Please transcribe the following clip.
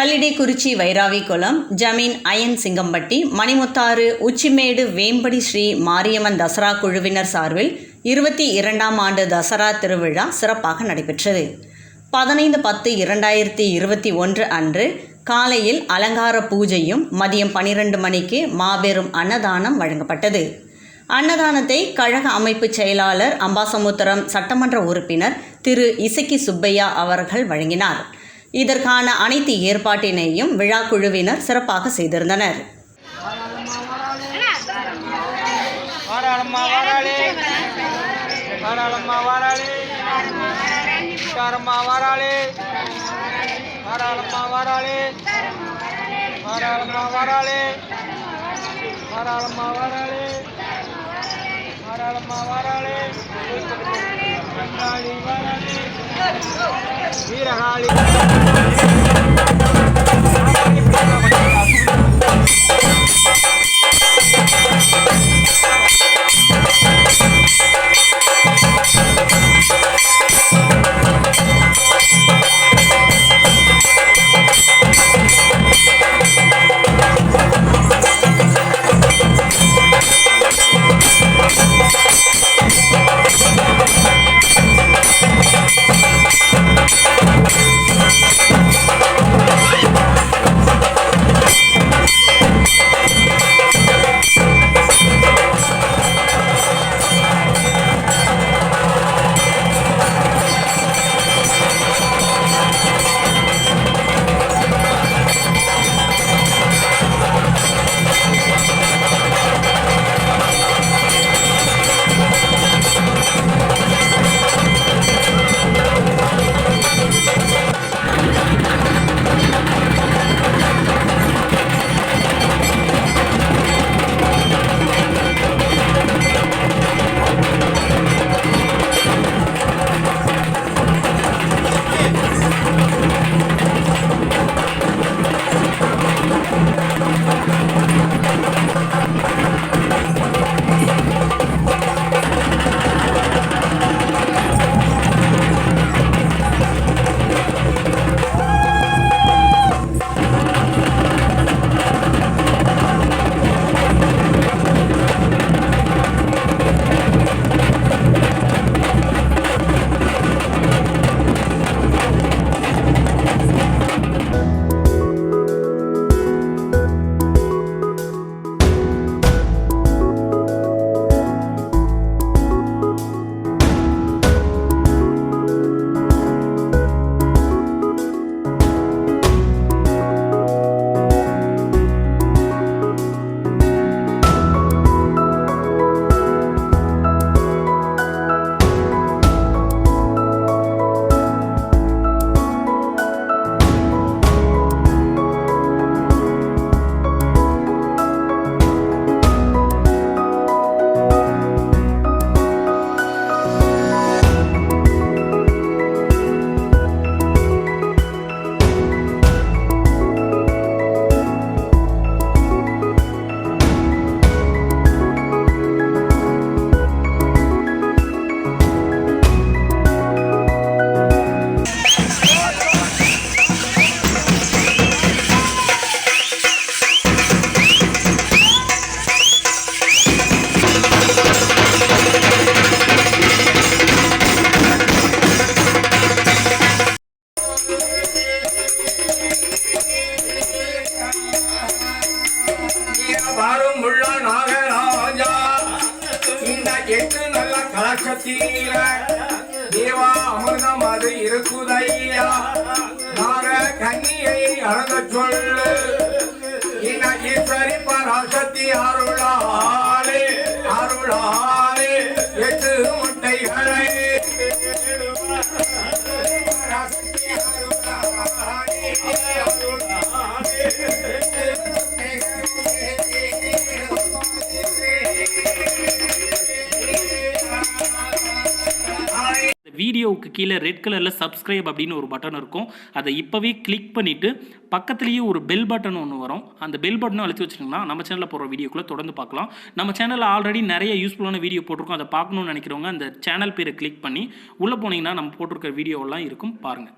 கல்லிடைக்குறிச்சி வைராவிக்குளம் ஜமீன் அயன் சிங்கம்பட்டி மணிமுத்தாறு உச்சிமேடு வேம்படி ஸ்ரீ மாரியம்மன் தசரா குழுவினர் சார்பில் 22ஆம் ஆண்டு தசரா திருவிழா சிறப்பாக நடைபெற்றது. 15/10/2021 அன்று காலையில் அலங்கார பூஜையும் மதியம் 12 மணிக்கு மாபெரும் அன்னதானம் வழங்கப்பட்டது. அன்னதானத்தை கழக அமைப்பு செயலாளர் அம்பாசமுத்திரம் சட்டமன்ற உறுப்பினர் திரு இசக்கி சுப்பையா அவர்கள் வழங்கினார். இதற்கான அனைத்து ஏற்பாட்டினையும் விழா குழுவினர் சிறப்பாக செய்திருந்தனர். வீரகாளி தேவா அமிர்தம் அது இருக்குதையா நாக கன்னியை அறந்த சொல்லு ஈஸ்வரி பராசக்தி அருளாலே அருளாலே 8 முட்டைகளை வீடியோவுக்கு கீழே ரெட் கலரில் சப்ஸ்கிரைப் அப்படின்னு ஒரு பட்டன் இருக்கும். அதை இப்போவே கிளிக் பண்ணிவிட்டு பக்கத்துலேயே ஒரு பெல் பட்டன் ஒன்று வரும். அந்த பெல் பட்டனும் அழுத்தி வச்சுட்டிங்கன்னா நம்ம சேனலில் போகிற வீடியோக்குள்ளே தொடர்ந்து பார்க்கலாம். நம்ம சேனலில் ஆல்ரெடி நிறைய யூஸ்ஃபுல்லான வீடியோ போட்டிருக்கோம். அதை பார்க்கணுன்னு நினைக்கிறவங்க அந்த சேனல் பேரை கிளிக் பண்ணி உள்ளே போனீங்கன்னா நம்ம போட்டிருக்க வீடியோவெல்லாம் இருக்கும், பாருங்கள்.